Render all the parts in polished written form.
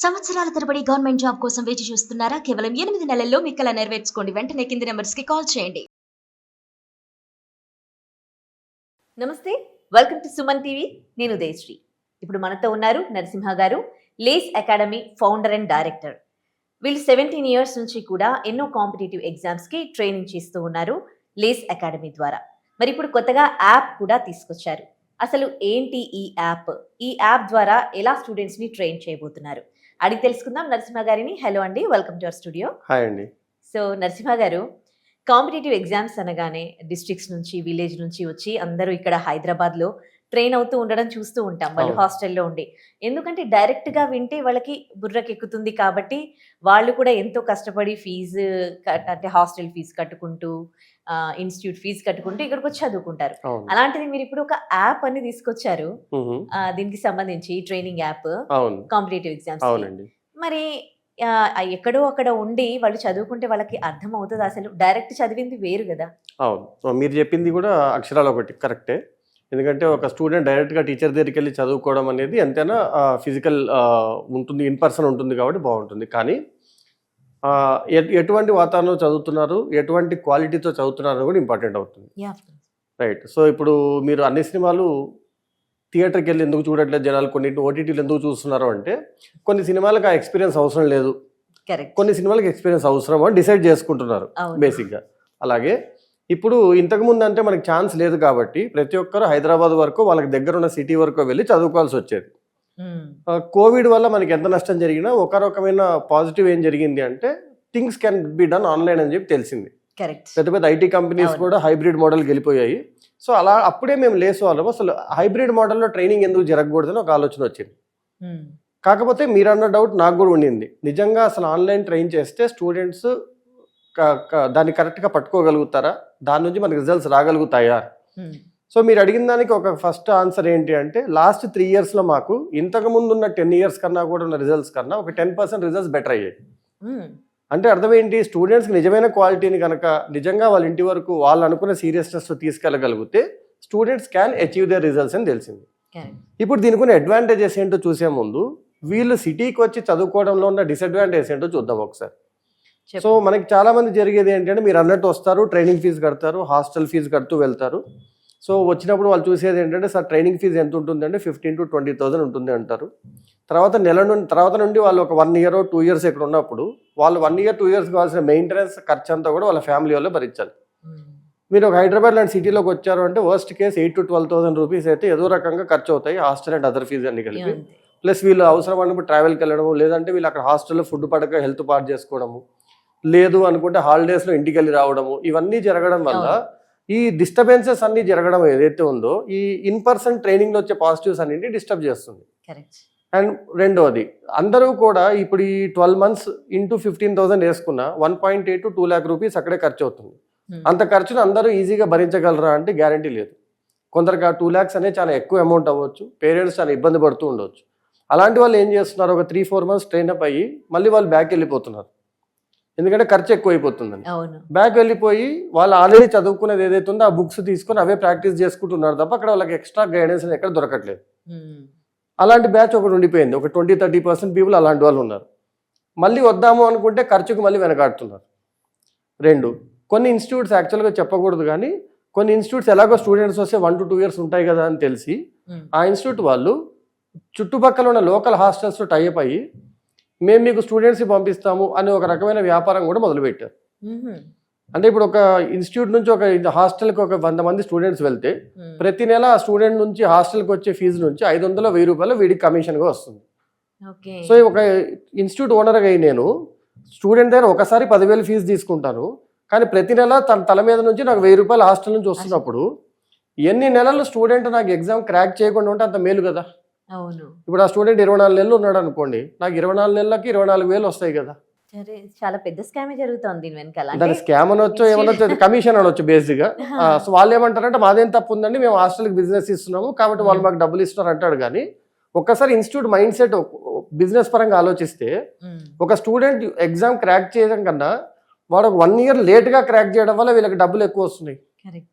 సంవత్సరాల తరబడి government job కోసం వేచి చూస్తున్నారా? కేవలం 8 నెలల్లో మీ కల నెరవేర్చుకోండి. వెంటనే కింది నెంబర్స్‌కి కాల్ చేయండి. నమస్తే, వెల్కమ్ టు సుమన్ టీవీ. నేను ఉదయశ్రీ. ఇప్పుడు మనతో ఉన్నారు నరసింహ గారు, Lace Academy founder and director. వీళ్ళు 17 ఇయర్స్ నుంచి కూడా ఎన్నో కాంపిటేటివ్ ఎగ్జామ్స్కి ట్రైనింగ్ చేస్తూ ఉన్నారు లేస్ అకాడమీ ద్వారా. మరి ఇప్పుడు కొత్తగా యాప్ కూడా తీసుకొచ్చారు. అసలు ఏంటి ఈ యాప్? ఈ యాప్ ద్వారా ఎలా స్టూడెంట్స్ని ట్రైన్ చేయబోతున్నారు అడిగి తెలుసుకుందాం నరసింహ గారిని. హలో అండి, welcome to our studio. Hi అండి. సో నరసింహ గారు, కాంపిటేటివ్ ఎగ్జామ్స్ అనగానే డిస్ట్రిక్ట్స్ నుంచి, విలేజ్ నుంచి వచ్చి అందరూ ఇక్కడ హైదరాబాద్లో ట్రైన్ అవుతూ ఉండడం చూస్తూ ఉంటాం వాళ్ళు హాస్టల్లో ఉండి. ఎందుకంటే డైరెక్ట్గా వింటే వాళ్ళకి బుర్రకెక్కుతుంది కాబట్టి వాళ్ళు కూడా ఎంతో కష్టపడి ఫీజు అంటే హాస్టల్ ఫీజు కట్టుకుంటూ, ఇన్స్టిట్యూట్ ఫీజు కట్టుకుంటూ ఇక్కడికి వచ్చి చదువుకుంటారు. అలాంటిది మీరు ఇప్పుడు ఒక యాప్ అని తీసుకొచ్చారు, దీనికి సంబంధించి ట్రైనింగ్ యాప్ కాంపిటేటివ్ ఎగ్జామ్స్. మరి ఎక్కడో అక్కడ ఉండి వాళ్ళు చదువుకుంటే వాళ్ళకి అర్థం అవుతుంది? అసలు డైరెక్ట్ చదివింది వేరు కదా. అవును, మీరు చెప్పింది కూడా అక్షరాలు ఒకటి కరెక్టే. ఎందుకంటే ఒక స్టూడెంట్ డైరెక్ట్గా టీచర్ దగ్గరికి వెళ్ళి చదువుకోవడం అనేది ఎంతైనా ఫిజికల్ ఉంటుంది, ఇన్ పర్సన్ ఉంటుంది కాబట్టి బాగుంటుంది. కానీ ఎటువంటి వాతావరణంలో చదువుతున్నారు, ఎటువంటి క్వాలిటీతో చదువుతున్నారు కూడా ఇంపార్టెంట్ అవుతుంది. రైట్. సో ఇప్పుడు మీరు అన్ని సినిమాలు థియేటర్కి వెళ్ళి ఎందుకు చూడట్లేదు జనాలు, కొన్ని ఓటీటీలు ఎందుకు చూస్తున్నారు అంటే కొన్ని సినిమాలకు ఆ ఎక్స్పీరియన్స్ అవసరం లేదు, కొన్ని సినిమాలకు ఎక్స్పీరియన్స్ అవసరం అని డిసైడ్ చేసుకుంటున్నారు బేసిక్గా. అలాగే ఇప్పుడు ఇంతకుముందు అంటే మనకి ఛాన్స్ లేదు కాబట్టి ప్రతి ఒక్కరు హైదరాబాద్ వరకు వాళ్ళకి దగ్గర ఉన్న సిటీ వరకు వెళ్ళి చదువుకోవాల్సి వచ్చేది. కోవిడ్ వల్ల మనకి ఎంత నష్టం జరిగినా ఒక రకమైన పాజిటివ్ ఏం జరిగింది అంటే things can be done online అని చెప్పి తెలిసింది. పెద్ద పెద్ద ఐటీ కంపెనీస్ కూడా హైబ్రిడ్ మోడల్కి వెళ్ళిపోయాయి. సో అలా అప్పుడే మేము లేసు వాళ్ళం అసలు హైబ్రిడ్ మోడల్లో ట్రైనింగ్ ఎందుకు జరగకూడదని ఒక ఆలోచన వచ్చింది. కాకపోతే మీరు అన్న డౌట్ నాకు కూడా ఉండింది, నిజంగా అసలు ఆన్లైన్ ట్రైన్ చేస్తే స్టూడెంట్స్ దాన్ని కరెక్ట్గా పట్టుకోగలుగుతారా, దాని నుంచి మనకి రిజల్ట్స్ రాగలుగుతాయా? సో మీరు అడిగిన దానికి ఒక ఫస్ట్ ఆన్సర్ ఏంటి అంటే లాస్ట్ 3 yearsలో మాకు ఇంతకు ముందు ఉన్న 10 years కన్నా కూడా ఉన్న రిజల్ట్స్ కన్నా ఒక 10% రిజల్ట్స్ బెటర్ అయ్యాయి. అంటే అర్థం ఏంటి, స్టూడెంట్స్కి నిజమైన క్వాలిటీని కనుక నిజంగా వాళ్ళ ఇంటి వరకు వాళ్ళు అనుకున్న సీరియస్నెస్ తీసుకెళ్ళగలిగితే students can achieve their results అని తెలిసింది. ఇప్పుడు దీనికి ఉన్న అడ్వాంటేజెస్ ఏంటో చూసే ముందు వీళ్ళు సిటీకి వచ్చి చదువుకోవడంలో ఉన్న డిసడ్వాంటేజెస్ ఏంటో చూద్దాం ఒకసారి. సో మనకి చాలా మంది జరిగేది ఏంటంటే మీరు అన్నట్టు వస్తారు, ట్రైనింగ్ ఫీజు కడతారు, హాస్టల్ ఫీజు కడుతూ వెళ్తారు. సో వచ్చినప్పుడు వాళ్ళు చూసేది ఏంటంటే సార్ ట్రైనింగ్ ఫీజు ఎంత ఉంటుందంటే 15,000 to 20,000 ఉంటుంది అంటారు. తర్వాత నుండి వాళ్ళు ఒక 1 year or 2 years ఇక్కడ ఉన్నప్పుడు వాళ్ళు 1 year 2 years కావాల్సిన మెయింటెనెన్స్ ఖర్చు అంతా కూడా వాళ్ళ ఫ్యామిలీ వాళ్ళు భరించాలి. మీరు ఒక హైదరాబాద్ లాంటి సిటీలోకి వచ్చారు అంటే వర్స్ట్ కేస్ 8,000 to 12,000 రూపీస్ అయితే ఏదో రకంగా ఖర్చు అవుతాయి, హాస్టల్ అండ్ అదర్ ఫీజు అన్ని కలిపి. ప్లస్ వీళ్ళు అవసరం అన్నప్పుడు ట్రావెల్కి వెళ్ళడము, లేదంటే వీళ్ళు అక్కడ హాస్టల్లో ఫుడ్ పడక హెల్త్ పాడు చేసుకోవడము, లేదు అనుకుంటే హాలిడేస్లో ఇంటికి వెళ్ళి రావడము, ఇవన్నీ జరగడం వల్ల ఈ డిస్టర్బెన్సెస్ అన్ని జరగడం ఏదైతే ఉందో ఈ ఇన్ పర్సన్ ట్రైనింగ్లో వచ్చే పాజిటివ్స్ అన్నింటి డిస్టర్బ్ చేస్తుంది. అండ్ రెండవది అందరూ కూడా ఇప్పుడు ఈ 12 months ఇంటూ 15,000 వేసుకున్న 1.8 to 2 lakh రూపీస్ అక్కడే ఖర్చు అవుతుంది. అంత ఖర్చును అందరూ ఈజీగా భరించగలరా అంటే గ్యారంటీ లేదు. కొందరికి ఆ 2 lakhs అనేది చాలా ఎక్కువ అమౌంట్ అవ్వచ్చు, పేరెంట్స్ చాలా ఇబ్బంది పడుతూ ఉండవచ్చు. అలాంటి వాళ్ళు ఏం చేస్తున్నారు, ఒక 3-4 months ట్రైన్ అప్ అయ్యి మళ్ళీ వాళ్ళు బ్యాక్ వెళ్ళిపోతున్నారు, ఎందుకంటే ఖర్చు ఎక్కువైపోతుందని. బ్యాక్ వెళ్ళిపోయి వాళ్ళు ఆల్రెడీ చదువుకునేది ఏదైతే ఉందో ఆ బుక్స్ తీసుకొని అవే ప్రాక్టీస్ చేసుకుంటున్నారు తప్ప అక్కడ వాళ్ళకి ఎక్స్ట్రా గైడెన్స్ ఎక్కడ దొరకట్లేదు. అలాంటి బ్యాచ్ ఒకటి ఉండిపోయింది, ఒక 20-30% పీపుల్ అలాంటి వాళ్ళు ఉన్నారు. మళ్ళీ వద్దాము అనుకుంటే ఖర్చుకు మళ్ళీ వెనకాడుతున్నారు. కొన్ని ఇన్స్టిట్యూట్స్ యాక్చువల్గా చెప్పకూడదు కానీ కొన్ని ఇన్స్టిట్యూట్స్ ఎలాగో స్టూడెంట్స్ వస్తే 1 to 2 years ఉంటాయి కదా అని తెలిసి ఆ ఇన్స్టిట్యూట్ వాళ్ళు చుట్టుపక్కల ఉన్న లోకల్ హాస్టల్స్లో టైఅప్ అయ్యి మేము మీకు స్టూడెంట్స్ని పంపిస్తాము అనే ఒక రకమైన వ్యాపారం కూడా మొదలుపెట్టారు. అంటే ఇప్పుడు ఒక ఇన్స్టిట్యూట్ నుంచి ఒక హాస్టల్కి ఒక 100 మంది స్టూడెంట్స్ వెళ్తే ప్రతి నెల ఆ స్టూడెంట్ నుంచి హాస్టల్కి వచ్చే ఫీజు నుంచి 500-1000 రూపాయలు వీడికి కమిషన్గా వస్తుంది. సో ఒక ఇన్స్టిట్యూట్ ఓనర్గా అయ్యి నేను స్టూడెంట్ దగ్గర ఒకసారి 10,000 ఫీజు తీసుకుంటాను, కానీ ప్రతి నెల తన తల మీద నుంచి నాకు 1,000 రూపాయలు హాస్టల్ నుంచి వస్తున్నప్పుడు ఎన్ని నెలలు స్టూడెంట్ నాకు ఎగ్జామ్ క్రాక్ చేయకుండా ఉంటే అంత మేలు కదా. ఇప్పుడు ఆ స్టూడెంట్ 24 నెలలు ఉన్నాడు అనుకోండి, నాకు 24 నెలలకి 24,000 వస్తాయి కదా. చాలా పెద్ద స్కామ్ జరుగుతుంది దాని స్కామ్ అనొచ్చు, ఏమనొచ్చు, కమిషన్ అనొచ్చు బేసిక్గా. సో వాళ్ళు ఏమంటారంటే మాదేం తప్పు ఉందండి, మేము హాస్టల్కి బిజినెస్ ఇస్తున్నాము కాబట్టి వాళ్ళు మాకు డబ్బులు ఇస్తున్నారు అంటాడు. కానీ ఒక్కసారి ఇన్స్టిట్యూట్ మైండ్ సెట్ బిజినెస్ పరంగా ఆలోచిస్తే ఒక స్టూడెంట్ ఎగ్జామ్ క్రాక్ చేయడం కన్నా వాడు 1 year లేట్గా క్రాక్ చేయడం వల్ల వీళ్ళకి డబ్బులు ఎక్కువ వస్తున్నాయి.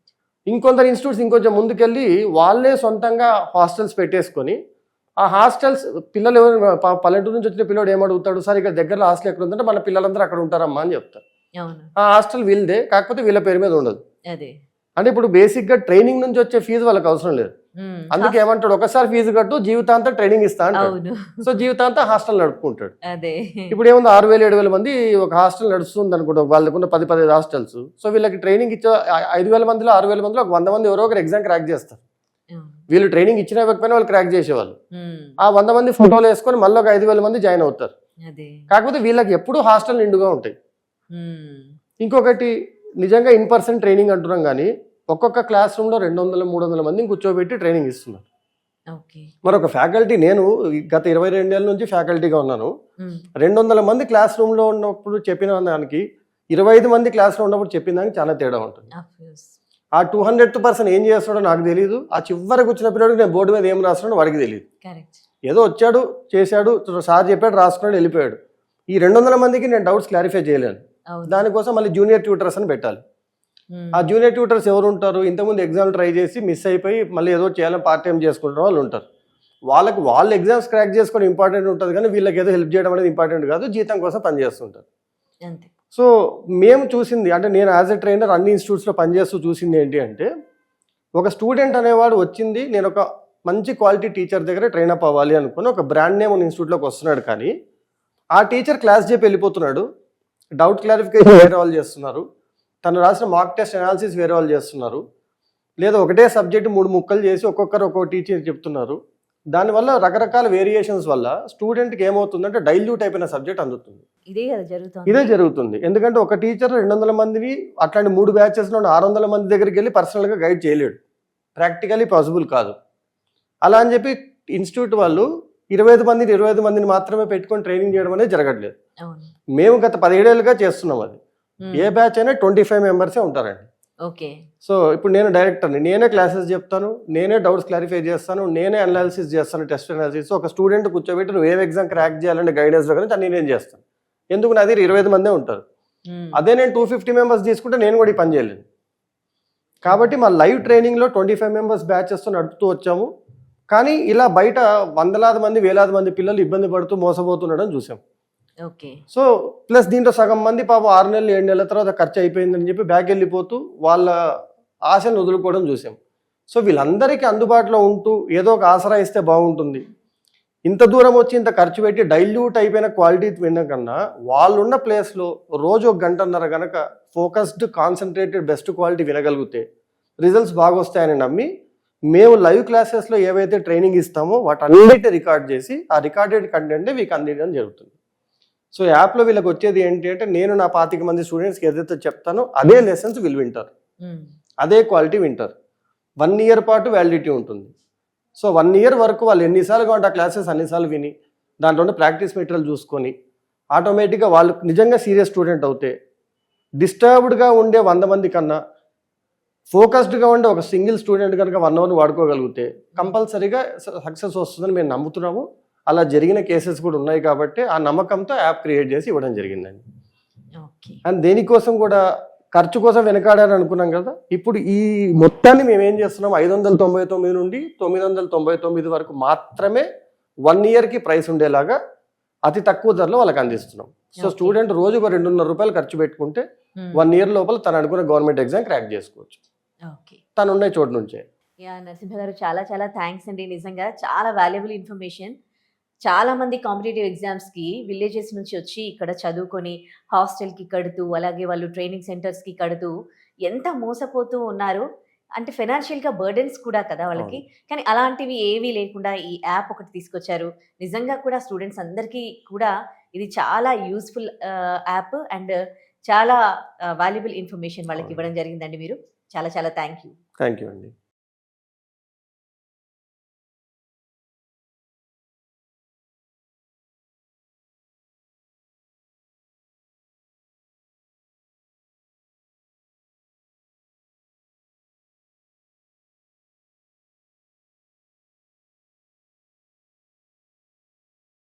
ఇంకొందరు ఇన్స్టిట్యూట్స్ ఇంకొంచెం ముందుకెళ్ళి వాళ్ళే సొంతంగా హాస్టల్స్ పెట్టేసుకొని ఆ హాస్టల్స్ పిల్లలు ఎవరు పల్లెటూరు నుంచి వచ్చిన పిల్లడు ఏమడుగుతాడు, సార్ ఇక్కడ దగ్గరలో హాస్టల్ ఎక్కడ ఉందంటే మన పిల్లలందరూ అక్కడ ఉంటారమ్మా అని చెప్తారు. అవును. ఆ హాస్టల్ వీళ్ళదే, కాకపోతే వీళ్ళ పేరు మీద ఉండదు. అదే. అంటే ఇప్పుడు బేసిక్ గా ట్రైనింగ్ నుంచి వచ్చే ఫీజు వాళ్ళకి అవసరం లేదు. అందుకే ఏమంటాడు, ఒకసారి ఫీజు కట్టు జీవితాంతం ట్రైనింగ్ ఇస్తా అంటాడు. అవును. సో జీవితాంతం హాస్టల్ నడుపుకుంటాడు. అదే. ఇప్పుడు ఏముంది 6,000-7,000 మంది ఒక హాస్టల్ నడుస్తుంది అనుకుంటా, వాళ్ళకున్న 10-15 హాస్టల్స్. సో వీళ్ళకి ట్రైనింగ్ ఇచ్చే 5,000 మందిలో 6,000 మందిలో ఒక 100 మంది ఎవరో ఒకరు ఎగ్జామ్ క్రాక్ చేస్తారు. వీళ్ళు ట్రైనింగ్ ఇచ్చినా ఇవ్వకపోయినా వాళ్ళు క్రాక్ చేసేవాళ్ళు. ఆ 100 మంది ఫోటోలు వేసుకొని మళ్ళీ ఒక 5,000 మంది జాయిన్ అవుతారు. కాకపోతే వీళ్ళకి ఎప్పుడు హాస్టల్ నిండుగా ఉంటాయి. ఇంకొకటి నిజంగా ఇన్ పర్సన్ ట్రైనింగ్ అంటున్నాం కానీ ఒక్కొక్క క్లాస్ రూమ్ లో 200-300 మందిని కూర్చోబెట్టి ట్రైనింగ్ ఇస్తున్నారు. మరొక ఫ్యాకల్టీ, నేను గత 22 ఏళ్ళ నుంచి ఫ్యాకల్టీగా ఉన్నాను. 200 మంది క్లాస్ రూమ్ లో ఉన్నప్పుడు చెప్పిన దానికి 25 మంది క్లాస్ లో ఉన్నప్పుడు చెప్పిన దానికి చాలా తేడా ఉంటుంది. ఆ 200% ఏం చేస్తాడో నాకు తెలియదు. ఆ చివరికి వచ్చిన పిల్లడికి నేను బోర్డు మీద ఏం రాస్తున్నాడో వాడికి తెలియదు. ఏదో వచ్చాడు, చేశాడు, సార్ చెప్పాడు, రాసుకున్నాడు, వెళ్ళిపోయాడు. ఈ 200 మందికి నేను డౌట్స్ క్లారిఫై చేయలేను. దానికోసం మళ్ళీ జూనియర్ ట్యూటర్స్ అని పెట్టాలి. ఆ జూనియర్ ట్యూటర్స్ ఎవరు ఉంటారు, ఇంతకుముందు ఎగ్జామ్ ట్రై చేసి మిస్ అయిపోయి మళ్ళీ ఏదో చేయాలని పార్ట్ టైం చేసుకుంటున్న వాళ్ళు ఉంటారు. వాళ్ళు ఎగ్జామ్స్ క్రాక్ చేసుకోవడం ఇంపార్టెంట్ ఉంటుంది కానీ వీళ్ళకి ఏదో హెల్ప్ చేయడం అనేది ఇంపార్టెంట్ కాదు, జీతం కోసం పనిచేస్తుంటారు. సో మేము చూసింది అంటే, నేను యాజ్ ఎ ట్రైనర్ అన్ని ఇన్స్టిట్యూట్స్లో పనిచేస్తూ చూసింది ఏంటి అంటే, ఒక స్టూడెంట్ అనేవాడు వచ్చింది నేను ఒక మంచి క్వాలిటీ టీచర్ దగ్గర ట్రైన్ అప్ అవ్వాలి అనుకుని ఒక బ్రాండ్ నేమ్ ఉన్న ఇన్స్టిట్యూట్లోకి వస్తున్నాడు. కానీ ఆ టీచర్ క్లాస్ చెప్పి వెళ్ళిపోతున్నాడు, డౌట్ క్లారిఫికేషన్ వేరే వాళ్ళు చేస్తున్నారు, తను రాసిన మార్క్ టెస్ట్ అనాలిసిస్ వేరే వాళ్ళు చేస్తున్నారు, లేదా ఒకటే సబ్జెక్ట్ 3 ముక్కలు చేసి ఒక్కొక్కరు ఒక్కొక్క టీచర్ చెప్తున్నారు. దానివల్ల రకరకాల వేరియేషన్స్ వల్ల స్టూడెంట్కి ఏమవుతుందంటే డైల్యూట్ అయిపోయిన సబ్జెక్ట్ అందుతుంది. ఇదే జరుగుతుంది. ఎందుకంటే ఒక టీచర్ 200 మందిని అట్లాంటి 3 బ్యాచెస్లో 600 మంది దగ్గరికి వెళ్ళి పర్సనల్గా గైడ్ చేయలేడు, ప్రాక్టికలీ పాసిబుల్ కాదు. అలా అని చెప్పి ఇన్స్టిట్యూట్ వాళ్ళు 25 మందిని మాత్రమే పెట్టుకొని ట్రైనింగ్ చేయడం అనేది జరగట్లేదు. మేము గత 17 ఏళ్ళుగా చేస్తున్నాం అది. ఏ బ్యాచ్ అయినా 25 మెంబర్సే ఉంటారండి. సో ఇప్పుడు నేను డైరెక్టర్ని, నేనే క్లాసెస్ చెప్తాను, నేనే డౌట్స్ క్లారిఫై చేస్తాను, నేనే అనాలిసిస్ చేస్తాను, టెస్ట్ అనాలిసిస్. ఒక స్టూడెంట్ కూర్చోబెట్టి నువ్వు ఏం ఎగ్జామ్ క్రాక్ చేయాలంటే గైడెన్స్ కానీ దాన్ని నేను చేస్తాను. ఎందుకు నాది 25 మందే ఉంటారు. అదే నేను 250 మెంబర్స్ తీసుకుంటే నేను కూడా ఈ పని చేయలేను. కాబట్టి మా లైవ్ ట్రైనింగ్లో 25 మెంబర్స్ బ్యాచెస్తో నడుపుతూ వచ్చాము. కానీ ఇలా బయట వందలాది మంది, వేలాది మంది పిల్లలు ఇబ్బంది పడుతూ మోసపోతుండడం చూసాం. సో ప్లస్ దీంట్లో సగం మంది పాపం 6 నెలలు 7 నెలల తర్వాత ఖర్చు అయిపోయిందని చెప్పి బ్యాక్ వెళ్ళిపోతూ వాళ్ళ ఆశను వదులుకోవడం చూసాం. సో వీళ్ళందరికీ అందుబాటులో ఉంటూ ఏదో ఒక ఆసరా ఇస్తే బాగుంటుంది. ఇంత దూరం వచ్చి ఇంత ఖర్చు పెట్టి డైల్యూట్ అయిపోయిన క్వాలిటీ వినడం కన్నా వాళ్ళున్న ప్లేస్లో రోజు 1 గంటన్నర కనుక ఫోకస్డ్ కాన్సన్ట్రేటెడ్ బెస్ట్ క్వాలిటీ వినగలిగితే రిజల్ట్స్ బాగా వస్తాయని నమ్మి మేము లైవ్ క్లాసెస్లో ఏవైతే ట్రైనింగ్ ఇస్తామో వాటన్నిటి రికార్డ్ చేసి ఆ రికార్డెడ్ కంటెంట్ వీళ్ళకి అందించడం జరుగుతుంది. సో యాప్లో వీళ్ళకి వచ్చేది ఏంటి అంటే, నేను నా 25 మంది స్టూడెంట్స్కి ఏదైతే చెప్తానో అదే లెసన్స్ వీళ్ళు వింటారు, అదే క్వాలిటీ వింటారు. 1 ఇయర్ పాటు వ్యాలిడిటీ ఉంటుంది. సో 1 ఇయర్ వరకు వాళ్ళు ఎన్నిసార్లు కావాలంటే ఆ క్లాసెస్ అన్నిసార్లు విని దాంట్లో ప్రాక్టీస్ మెటీరియల్ చూసుకొని ఆటోమేటిక్గా వాళ్ళు నిజంగా సీరియస్ స్టూడెంట్ అవుతే డిస్టర్బ్డ్గా ఉండే 100 మంది కన్నా ఫోకస్డ్గా ఉండే ఒక సింగిల్ స్టూడెంట్ కనుక 1 అవర్ వాడుకోగలిగితే కంపల్సరీగా సక్సెస్ వస్తుందని మేము నమ్ముతున్నాము. అలా జరిగిన కేసెస్ కూడా ఉన్నాయి కాబట్టి ఆ నమ్మకంతో యాప్ క్రియేట్ చేసి ఇవ్వడం జరిగిందండి. అండ్ దేనికోసం కూడా ఖర్చు కోసం వెనకాడని అనుకున్నాం కదా, ఇప్పుడు ఈ మొత్తాన్ని మేము ఏం చేస్తున్నాం, 599 నుండి 999 వరకు మాత్రమే 1 ఇయర్కి ప్రైస్ ఉండేలాగా అతి తక్కువ ధరలో వాళ్ళకి అందిస్తున్నాం. సో స్టూడెంట్ రోజుకు 2.5 రూపాయలు ఖర్చు పెట్టుకుంటే 1 ఇయర్ లోపల తను అనుకున్న గవర్నమెంట్ ఎగ్జామ్ క్రాక్ చేసుకోవచ్చు, తను ఉన్న చోటు నుంచే. నరసింహ గారు చాలా చాలా థ్యాంక్స్ అండి. నిజంగా చాలా వాల్యుబుల్ ఇన్ఫర్మేషన్. చాలా మంది కాంపిటేటివ్ ఎగ్జామ్స్కి విలేజెస్ నుంచి వచ్చి ఇక్కడ చదువుకొని హాస్టల్కి కడుతూ, అలాగే వాళ్ళు ట్రైనింగ్ సెంటర్స్కి కడుతూ ఎంత మోసపోతూ ఉన్నారు. అంటే ఫైనాన్షియల్గా బర్డెన్స్ కూడా కదా వాళ్ళకి. కానీ అలాంటివి ఏవీ లేకుండా ఈ యాప్ ఒకటి తీసుకొచ్చారు. నిజంగా కూడా స్టూడెంట్స్ అందరికీ కూడా ఇది చాలా యూస్ఫుల్ యాప్ అండ్ చాలా వాల్యుబుల్ ఇన్ఫర్మేషన్ వాళ్ళకి ఇవ్వడం జరిగిందండి. మీరు చాలా చాలా థ్యాంక్ యూ అండి.